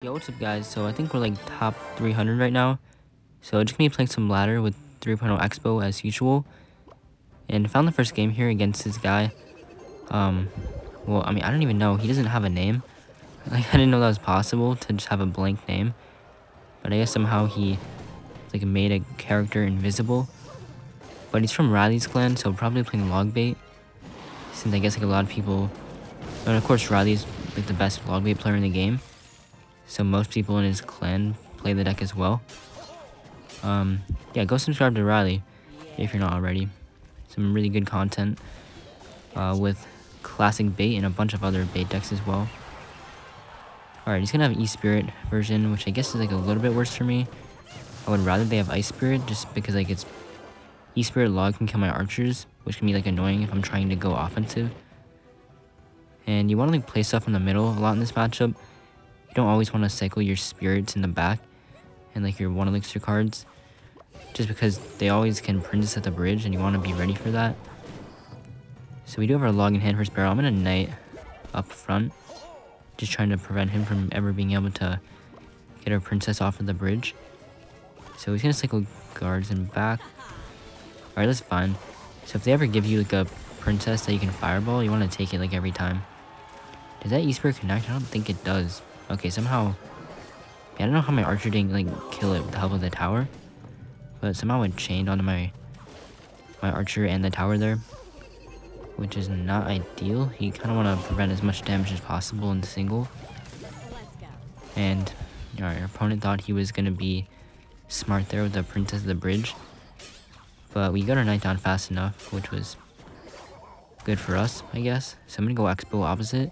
Yo, what's up guys? So I think we're like top 300 right now. So just gonna be playing some ladder with 3.0 Expo as usual. And found the first game here against this guy. Well, I mean, I don't even know. He doesn't have a name. Like, I didn't know that was possible to just have a blank name. But I guess somehow he like made a character invisible. But he's from Riley's clan, so probably playing Logbait. Since I guess like a lot of people... And of course Riley's like the best Logbait player in the game. So most people in his clan play the deck as well. Yeah, go subscribe to Riley if you're not already. Some really good content with classic bait and a bunch of other bait decks as well. Alright, he's gonna have E-Spirit version, which I guess is like a little bit worse for me. I would rather they have Ice Spirit just because like it's E-Spirit log can kill my archers, which can be like annoying if I'm trying to go offensive. And you want to like play stuff in the middle a lot in this matchup. You don't always want to cycle your spirits in the back and like your 1 elixir cards, just because they always can princess at the bridge and you want to be ready for that. So we do have our log in hand for Sparrow. I'm gonna knight up front, just trying to prevent him from ever being able to get our princess off of the bridge. So he's gonna cycle guards in back. Alright, that's fine. So if they ever give you like a princess that you can fireball, you want to take it like every time. Does that E-Spirit connect? I don't think it does. Okay, somehow... I don't know how my archer didn't like kill it with the help of the tower. But somehow it chained onto my archer and the tower there. Which is not ideal. You kind of want to prevent as much damage as possible in single. And our opponent thought he was going to be smart there with the princess of the bridge. But we got our knight down fast enough, which was good for us, I guess. So I'm going to go Expo opposite.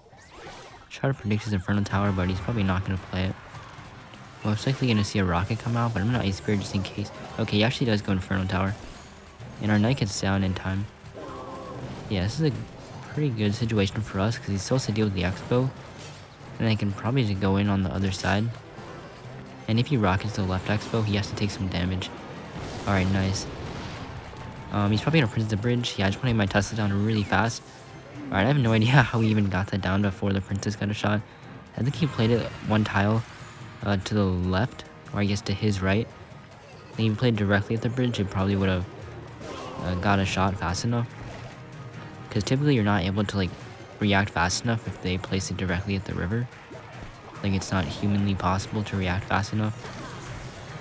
Try to predict his Inferno Tower, but he's probably not going to play it. Most likely going to see a rocket come out, but I'm going to Ice Spirit just in case. Okay, he actually does go Inferno Tower. And our knight gets down in time. Yeah, this is a pretty good situation for us, because he still has to deal with the Expo. And I can probably just go in on the other side. And if he rockets the left Expo, he has to take some damage. Alright, nice. He's probably going to princess the bridge. Yeah, I just want to get my Tesla down really fast. Alright, I have no idea how he even got that down before the princess got a shot. I think he played it one tile to the left, or I guess to his right. If he played directly at the bridge, it probably would have got a shot fast enough. Because typically you're not able to like react fast enough if they place it directly at the river. Like it's not humanly possible to react fast enough.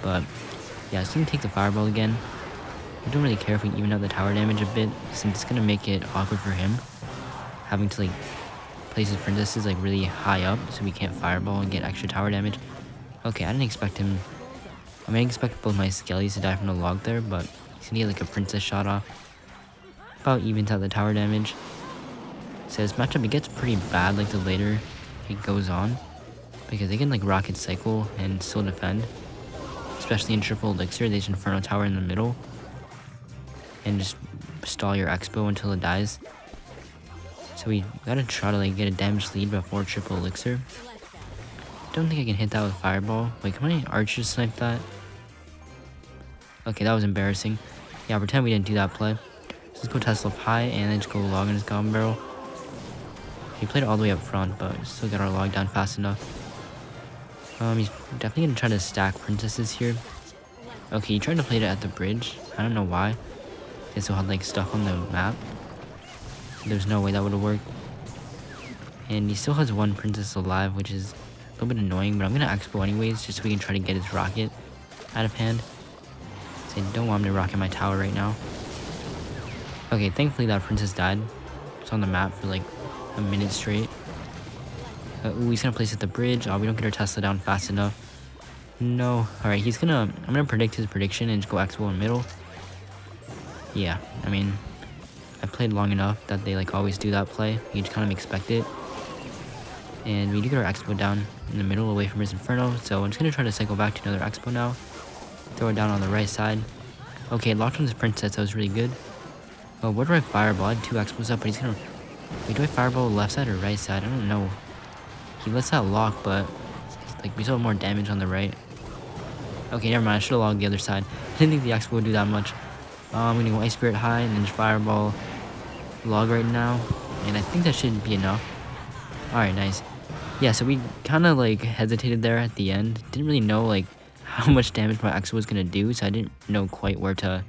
But yeah, so gonna take the fireball again. I don't really care if we even out the tower damage a bit, since it's gonna make it awkward for him. Having to like place his princesses like really high up so we can't fireball and get extra tower damage. Okay, I didn't expect him. I mean, I expect both my skellies to die from the log there, but he's gonna get like a princess shot off. About evens out the tower damage. So this matchup, it gets pretty bad like the later it goes on, because they can like rocket cycle and still defend. Especially in triple elixir, they just Inferno Tower in the middle and just stall your Expo until it dies. So we gotta try to like get a damage lead before triple elixir. Don't think I can hit that with fireball. Wait, can my archers snipe that? Okay, that was embarrassing. Yeah, pretend we didn't do that play. So let's go Tesla up high and then just go log in his goblin barrel. He played it all the way up front, but still got our log down fast enough. He's definitely gonna try to stack princesses here. Okay, he tried to play it at the bridge. I don't know why. They still had like stuff on the map. There's no way that would have worked. And he still has one princess alive, which is a little bit annoying, but I'm gonna Expo anyways, just so we can try to get his rocket out of hand. So I don't want him to rocket my tower right now. Okay, thankfully that princess died. It's on the map for like a minute straight. Ooh, he's gonna place it at the bridge. Oh, we don't get our Tesla down fast enough. No. Alright, I'm gonna predict his prediction and just go Expo in middle. Yeah, I mean, I played long enough that they like always do that play. You just kind of expect it. And we do get our Expo down in the middle away from his Inferno. So I'm just gonna try to cycle back to another Expo now. Throw it down on the right side. Okay, locked on his princess. That was really good. Oh, where do I fireball? I had 2 Expos up, but he's gonna... Wait, do I fireball left side or right side? I don't know. He lets that lock, but like we still have more damage on the right. Okay, never mind. I should have logged the other side. I didn't think the Expo would do that much. I'm gonna go Ice Spirit high and then just fireball log right now. And I think that should be enough. Alright, nice. Yeah, so we kind of like hesitated there at the end. Didn't really know like how much damage my Expo was gonna do, so I didn't know quite where to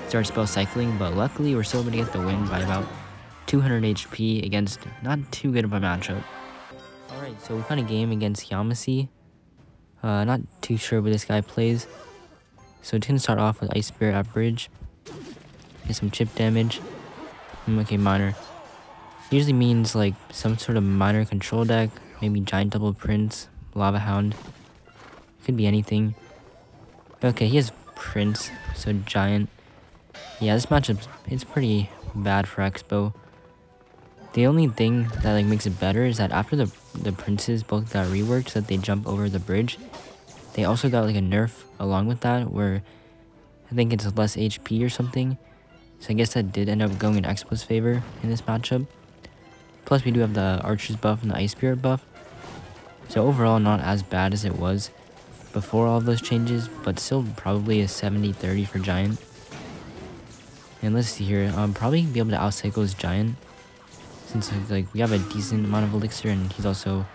start spell cycling, but luckily we're still able to get the win by about 200 HP against not too good of a matchup. Alright, so we found a game against Yamasi. Not too sure what this guy plays. So it's gonna start off with Ice Spirit at bridge. Get some chip damage. Okay, minor. Usually means like some sort of minor control deck. Maybe Giant Double Prince, Lava Hound. Could be anything. Okay, he has Prince, so Giant. Yeah, this matchup is pretty bad for Expo. The only thing that like makes it better is that after the princes both got reworked so that they jump over the bridge, they also got like a nerf along with that where I think it's less HP or something. So I guess that did end up going in Expo's favor in this matchup. Plus we do have the Archer's buff and the Ice Spirit buff. So overall not as bad as it was before all of those changes, but still probably a 70-30 for Giant. And let's see here, probably be able to outcycle his Giant, since like we have a decent amount of elixir and he's also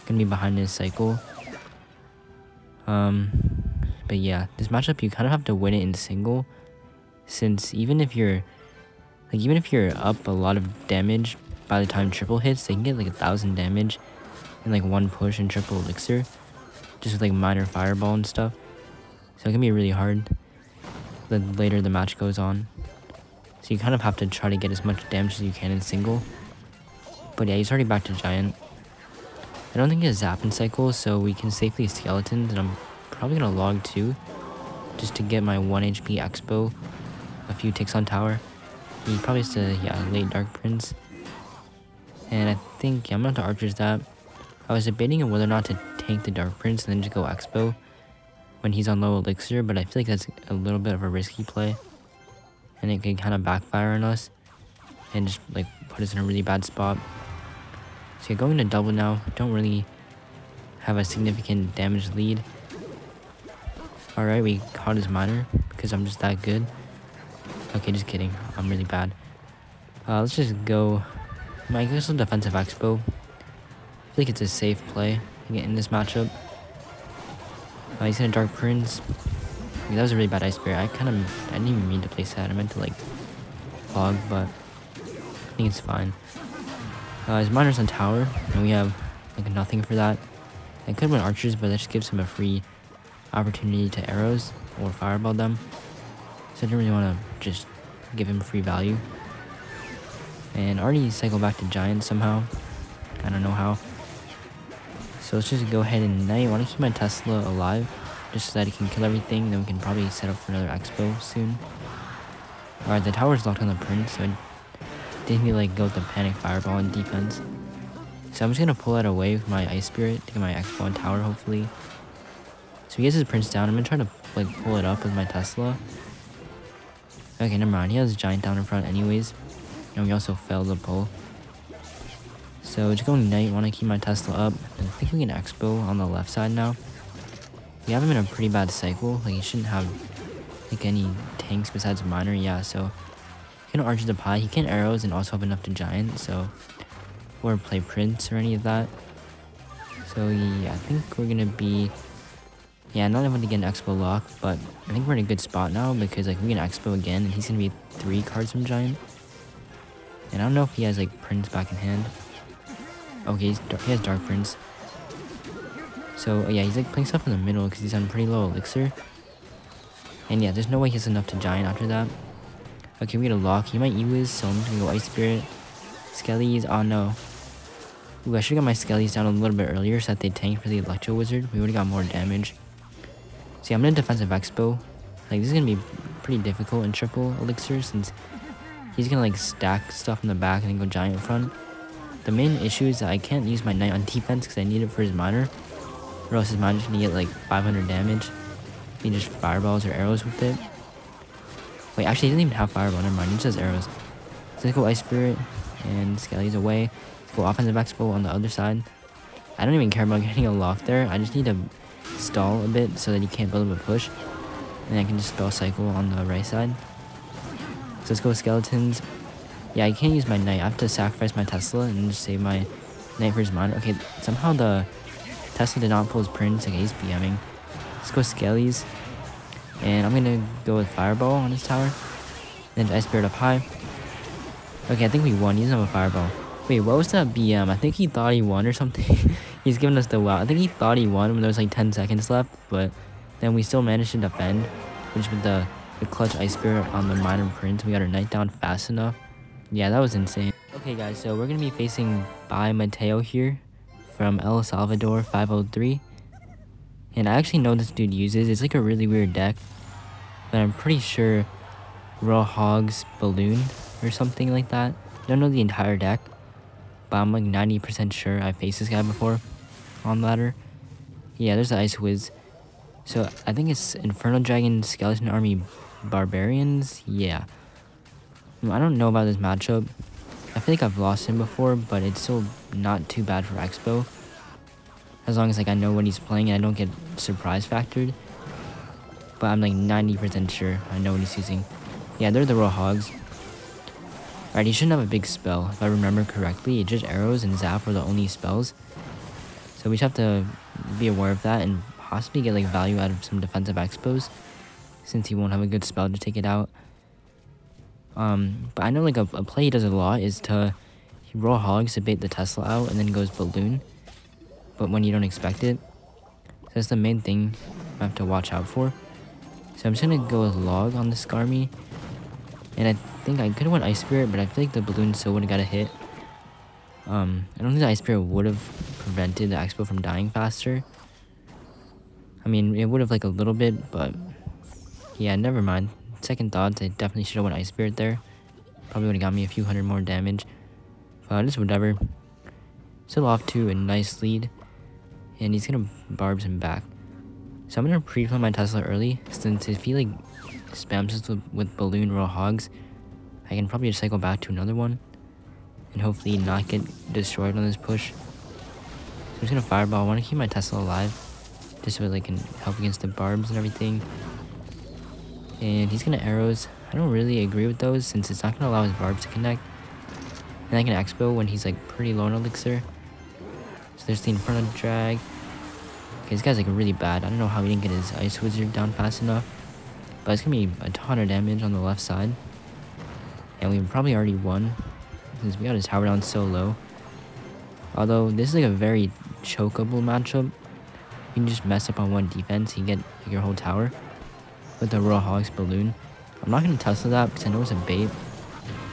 gonna be behind his cycle. But yeah, this matchup you kind of have to win it in single, since even if you're up a lot of damage by the time triple hits, they can get like 1,000 damage in like one push and triple elixir, just with like minor fireball and stuff. So it can be really hard the later the match goes on. So you kind of have to try to get as much damage as you can in single. But yeah, he's already back to Giant. I don't think he has Zap and Cycle, so we can safely Skeletons, and I'm probably gonna log 2 just to get my 1 HP Expo a few ticks on tower. He probably has to, yeah, late Dark Prince. And I think, yeah, I'm gonna have to Archers that. I was debating on whether or not to tank the Dark Prince and then just go Expo when he's on low elixir, but I feel like that's a little bit of a risky play. And it can kind of backfire on us and just like put us in a really bad spot. So yeah, going to double now, don't really have a significant damage lead. Alright, we caught his minor because I'm just that good. Okay, just kidding, I'm really bad. Let's just go, I guess, some defensive Expo. I feel like it's a safe play in this matchup. He's gonna Dark Prince. That was a really bad Ice Spirit. I didn't even mean to place that. I meant to like log, but I think it's fine. His miner's on tower, and we have like nothing for that. I could win Archers, but that just gives him a free opportunity to arrows or fireball them. So I didn't really want to just give him free value. And already cycle back to Giant somehow. I don't know how. So let's just go ahead and Knight. I want to keep my Tesla alive, just so that he can kill everything. Then we can probably set up for another Expo soon. Alright, the tower's locked on the Prince, so I didn't need to like go with the Panic Fireball in defense. So I'm just gonna pull that away with my Ice Spirit to get my Expo on tower, hopefully. So he gets his Prince down. I'm gonna try to like pull it up with my Tesla. Okay, never mind. He has Giant down in front anyways. And we also failed the pull. So just going Knight, want to keep my Tesla up. I think we can Expo on the left side now. We have him in a pretty bad cycle. Like he shouldn't have like any tanks besides minor. Yeah, so he can Archer the Pie. He can arrows and also have enough to Giant. So or play Prince or any of that. So yeah, I think we're gonna be, yeah, not able to get an Expo lock, but I think we're in a good spot now because like we can Expo again and he's gonna be 3 cards from Giant. And I don't know if he has like Prince back in hand. Okay, he has Dark Prince. So yeah, he's like playing stuff in the middle because he's on pretty low elixir. And yeah, there's no way he has enough to Giant after that. Okay, we get a lock. He might Ewiz, so I'm just gonna go Ice Spirit. Skellies, oh no. Ooh, I should've got my Skellies down a little bit earlier so that they tank for the Electro Wizard. We would've got more damage. So yeah, I'm gonna defensive Expo. Like this is gonna be pretty difficult in triple elixir since he's gonna like stack stuff in the back and then go Giant in front. The main issue is that I can't use my Knight on defense because I need it for his minor, or else his minor's gonna get like 500 damage. He just fireballs or arrows with it. Wait, actually he doesn't even have fireball, never mind, he just has arrows. So let's go Ice Spirit and Skelly's away. Let's go offensive Expo on the other side. I don't even care about getting a lock there, I just need to stall a bit so that he can't build up a push. And I can just spell cycle on the right side. So let's go Skeletons. Yeah, I can't use my Knight. I have to sacrifice my Tesla and just save my Knight versus mine. Okay, somehow the Tesla did not pull his Prince. Okay, he's BMing. Let's go Skellies. And I'm gonna go with Fireball on his tower. Then Ice Spirit up high. Okay, I think we won. He doesn't have a Fireball. Wait, what was that BM? I think he thought he won or something. He's giving us the wow. I think he thought he won when there was like 10 seconds left, but then we still managed to defend. Which with the clutch Ice Spirit on the Minor Prince, we got our Knight down fast enough. Yeah, that was insane. Okay guys, so we're gonna be facing Bai Mateo here from El Salvador 503. And I actually know this dude uses. It's like a really weird deck, but I'm pretty sure Raw Hogs Balloon or something like that. I don't know the entire deck, but I'm like 90% sure I faced this guy before on ladder. Yeah, there's the Ice Wiz. So I think it's Inferno Dragon Skeleton Army Barbarians. Yeah. I don't know about this matchup. I feel like I've lost him before, but it's still not too bad for Expo. As long as like I know what he's playing and I don't get surprise factored. But I'm like 90% sure I know what he's using. Yeah, they're the Raw Hogs. Alright, he shouldn't have a big spell. If I remember correctly, just arrows and zap were the only spells. So we just have to be aware of that and possibly get like value out of some defensive expos, since he won't have a good spell to take it out. But I know like a play he does a lot is he Raw Hogs to bait the Tesla out and then goes Balloon, but when you don't expect it. So that's the main thing I have to watch out for. So I'm just gonna go with Log on the Skarmy. And I think I could have went Ice Spirit, but I feel like the Balloon still would have got a hit. I don't think the Ice Spirit would have prevented the Expo from dying faster. I mean, it would have like a little bit, but yeah, never mind. Second thoughts, I definitely should have went Ice Spirit there. Probably would have got me a few hundred more damage. But just whatever. Still off to a nice lead. And he's gonna Barbs him back. So I'm gonna pre-play my Tesla early, since if he like spams us with Balloon Raw Hogs, I can probably just cycle back to another one and hopefully not get destroyed on this push. So I'm just gonna Fireball. I want to keep my Tesla alive just so it like can help against the Barbs and everything. And he's gonna Arrows. I don't really agree with those since it's not gonna allow his Barbs to connect. And I can Expo when he's like pretty low on Elixir. So there's the Inferno Drag. Okay, this guy's like really bad. I don't know how he didn't get his Ice Wizard down fast enough. But it's gonna be a ton of damage on the left side. And we probably already won, because we got his tower down so low. Although this is like a very chokeable matchup. You can just mess up on one defense, you get like, your whole tower with the Raw Hogs Balloon. I'm not gonna Tesla that because I know it's a bait.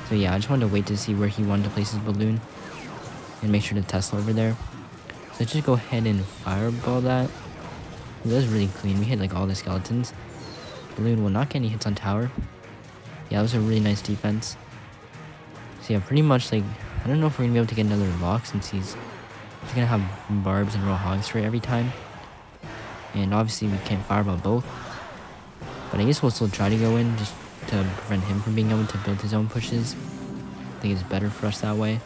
So yeah, I just wanted to wait to see where he wanted to place his Balloon and make sure to Tesla over there. So let's just go ahead and Fireball that. That was really clean. We hit like all the skeletons. Balloon will not get any hits on tower. Yeah, that was a really nice defense. So yeah, pretty much like, I don't know if we're gonna be able to get another lock since he's gonna have Barbs and Raw Hogs for it every time. And obviously we can't Fireball both. But I guess we'll still try to go in just to prevent him from being able to build his own pushes. I think it's better for us that way.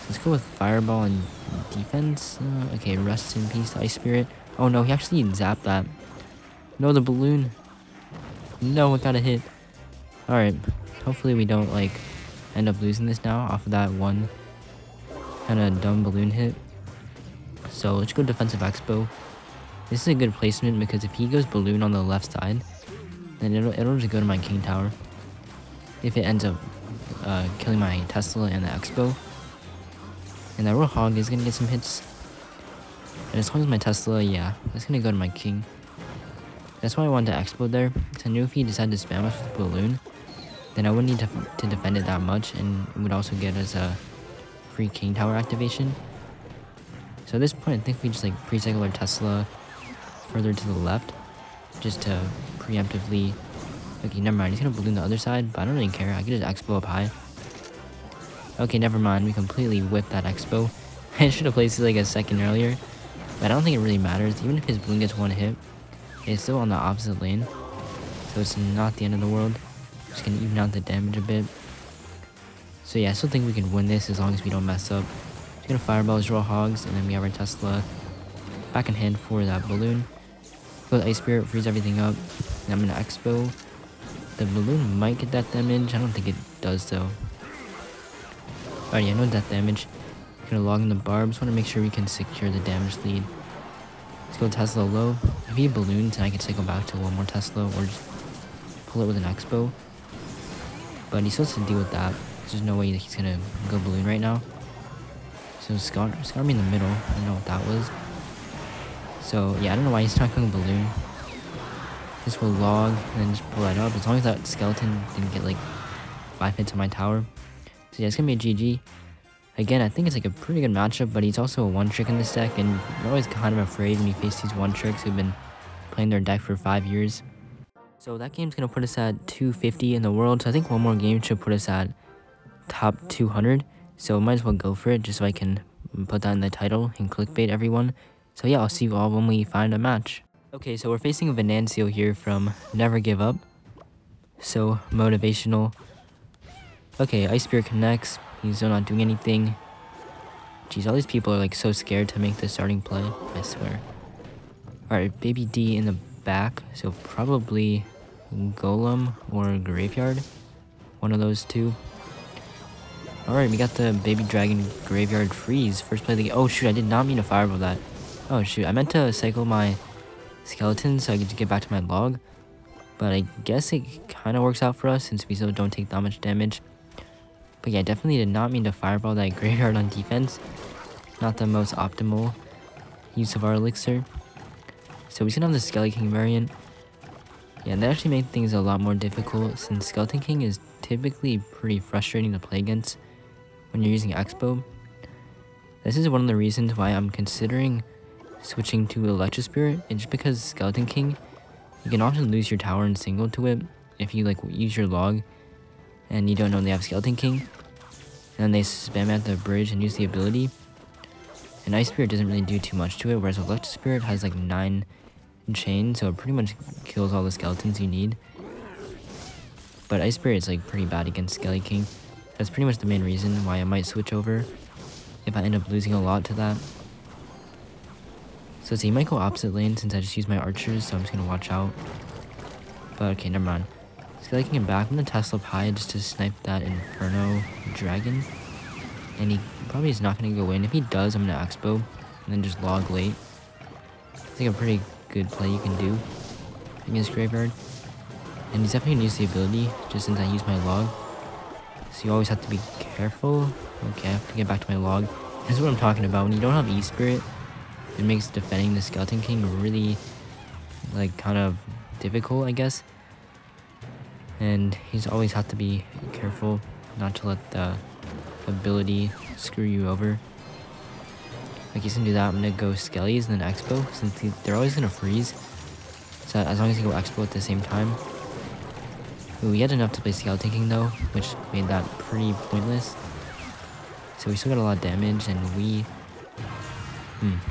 So let's go with Fireball and defense. Okay, rest in peace, Ice Spirit. Oh no, he actually zapped that. No, the Balloon. No, it got a hit. Alright, hopefully we don't like end up losing this now off of that one kind of dumb Balloon hit. So let's go Defensive Expo. This is a good placement because if he goes Balloon on the left side, then it'll just go to my King Tower. If it ends up killing my Tesla and the Expo. And that Raw Hog is gonna get some hits. And as long as my Tesla, yeah, it's gonna go to my King. That's why I wanted to Expo there, because I knew if he decided to spam us with Balloon, then I wouldn't need to defend it that much, and it would also get us a free King Tower activation. So at this point, I think we just like pre-cycle our Tesla further to the left, just to preemptively... Okay, never mind, he's gonna Balloon the other side, but I don't really care, I could just Expo up high. Okay, never mind, we completely whipped that Expo. I should have placed it like a second earlier, but I don't think it really matters. Even if his Balloon gets one hit, it's still on the opposite lane, so it's not the end of the world. Just gonna even out the damage a bit. So yeah, I still think we can win this as long as we don't mess up. Just gonna Fireball his Raw Hogs, and then we have our Tesla back in hand for that Balloon. Go with Ice Spirit, freeze everything up, and I'm gonna Expo. The Balloon might get that damage, I don't think it does though. Alright, yeah, no death damage. Gonna log in the barbs. Want to make sure we can secure the damage lead. Let's go Tesla low. If he balloons, and I can cycle back to one more Tesla or just pull it with an Expo. But he's supposed to deal with that. There's no way that he's gonna go balloon right now. So it's gotta be in the middle. I don't know what that was. So yeah, I don't know why he's not going balloon. This will log and then just pull that up. As long as that skeleton didn't get like 5 hits on my tower. So yeah, it's gonna be a GG. Again, I think it's like a pretty good matchup, but he's also a one-trick in this deck, and you're always kind of afraid when you face these one-tricks who've been playing their deck for 5 years. So that game's gonna put us at 250 in the world, so I think one more game should put us at top 200. So might as well go for it, just so I can put that in the title and clickbait everyone. So yeah, I'll see you all when we find a match. Okay, so we're facing a Venancio here from Never Give Up. So motivational. Okay, Ice Spirit connects. He's still not doing anything. Jeez, all these people are like so scared to make the starting play, I swear. Alright, Baby D in the back, so probably Golem or Graveyard. One of those two. Alright, we got the Baby Dragon Graveyard Freeze. First play of the game. Oh shoot, I did not mean to fireball that. Oh shoot, I meant to cycle my skeleton so I could get back to my log. But I guess it kind of works out for us since we still don't take that much damage. But yeah, definitely did not mean to fireball that Graveyard on defense. Not the most optimal use of our elixir. So we're gonna have the Skeleton King variant. Yeah, that actually made things a lot more difficult since Skeleton King is typically pretty frustrating to play against when you're using Expo. This is one of the reasons why I'm considering switching to Electro Spirit. It's just because Skeleton King, you can often lose your tower and single to it if you like use your log and you don't know they have Skeleton King, and then they spam at the bridge and use the ability. And Ice Spirit doesn't really do too much to it, whereas Electro Spirit has like 9 chain, so it pretty much kills all the skeletons you need. But Ice Spirit is like pretty bad against Skeleton King. That's pretty much the main reason why I might switch over if I end up losing a lot to that. So he might go opposite lane since I just used my archers, so I'm just gonna watch out. But okay, never mind. Skeleton King back. I'm gonna Tesla Pie just to snipe that Inferno Dragon. And he probably is not gonna go in. If he does, I'm gonna Expo and then just log late. It's like a pretty good play you can do against Graveyard. And he's definitely gonna use the ability just since I use my log. So you always have to be careful. Okay, I have to get back to my log. This is what I'm talking about. When you don't have E-Spirit, it makes defending the Skeleton King really like kind of difficult, I guess. And he's always have to be careful not to let the ability screw you over. Like he's gonna do that. I'm gonna go Skellies and then Expo since they're always gonna freeze. So as long as you go Expo at the same time. Ooh, we had enough to play Skeleton King though, which made that pretty pointless. So we still got a lot of damage, and we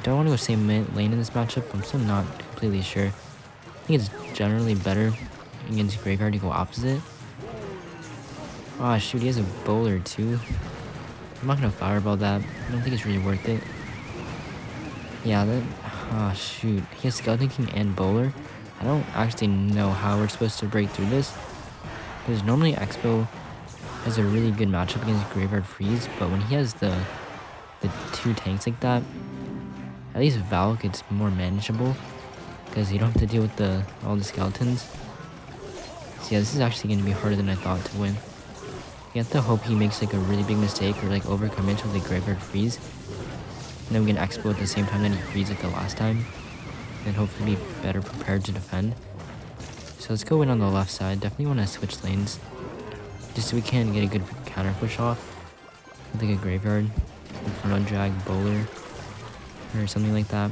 do I want to go same lane in this matchup? I'm still not completely sure. I think it's generally better against Graveyard to go opposite. Oh shoot, he has a bowler too. I'm not gonna fireball that. I don't think it's really worth it. Yeah, that. Oh shoot, he has Skeleton King and bowler. I don't actually know how we're supposed to break through this. Because normally Expo has a really good matchup against Graveyard Freeze, but when he has the 2 tanks like that, at least Val gets more manageable because you don't have to deal with all the skeletons. So yeah, this is actually going to be harder than I thought to win. You have to hope he makes like a really big mistake or like overcommits with the Graveyard Freeze. And then we can Expo at the same time that he freezed like the last time. And hopefully be better prepared to defend. So let's go in on the left side. Definitely want to switch lanes. Just so we can get a good counter push off. With like a Graveyard. Inferno Drag, Bowler. Or something like that.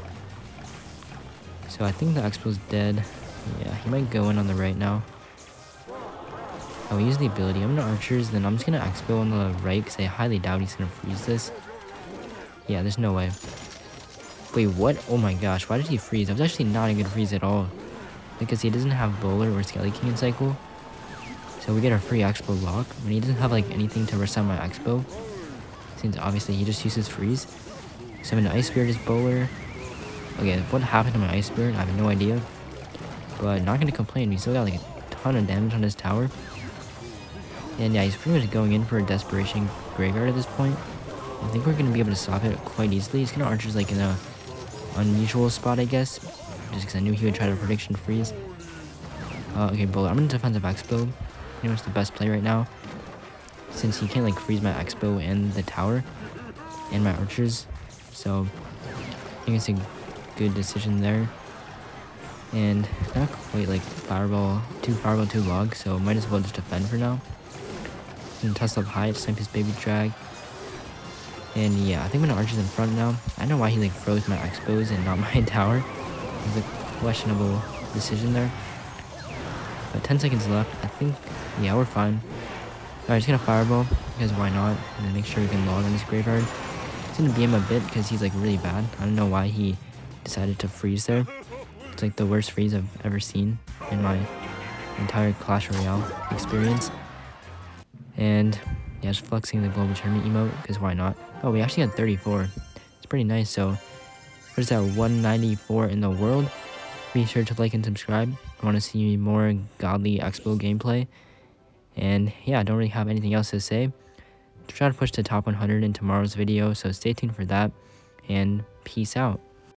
So I think the Expo's dead. Yeah, he might go in on the right now. Oh, we use the ability. I'm gonna Archers, then I'm just gonna Expo on the right because I highly doubt he's gonna freeze this. Yeah, there's no way. Wait, what? Oh my gosh, why did he freeze? That was actually not a good freeze at all. Because he doesn't have Bowler or Skeleton King in cycle. So we get our free Expo lock. When he doesn't have like anything to reset my Expo. Since obviously he just uses freeze. So I'm gonna Ice Spirit his Bowler. Okay, what happened to my Ice Spirit? I have no idea. But not gonna complain, we still got like a ton of damage on his tower. And yeah, he's pretty much going in for a Desperation Graveyard at this point. I think we're going to be able to stop it quite easily. He's going to Archer's like in a unusual spot, I guess. Just because I knew he would try to prediction freeze. Okay, Bullet. I'm going to defensive Expo. Pretty much the best play right now. Since he can't like freeze my Expo and the tower. And my Archers. So, I think it's a good decision there. And not quite like Fireball, 2 Log. So, might as well just defend for now. And toss up high, snipe his Baby Drag. And yeah, I think I'm gonna Archer's in front now. I don't know why he like froze my Expos and not my tower. It was a questionable decision there. But 10 seconds left. I think, yeah, we're fine. Alright, just gonna Fireball, because why not? And then make sure we can log on his graveyard. It's gonna BM a bit because he's like really bad. I don't know why he decided to freeze there. It's like the worst freeze I've ever seen in my entire Clash Royale experience. And yeah, just flexing the global tournament emote, because why not? Oh, we actually had 34. It's pretty nice. So, what is that, 194 in the world? Be sure to like and subscribe. I want to see more godly Expo gameplay. And yeah, I don't really have anything else to say. Try to push to top 100 in tomorrow's video, so stay tuned for that. And peace out.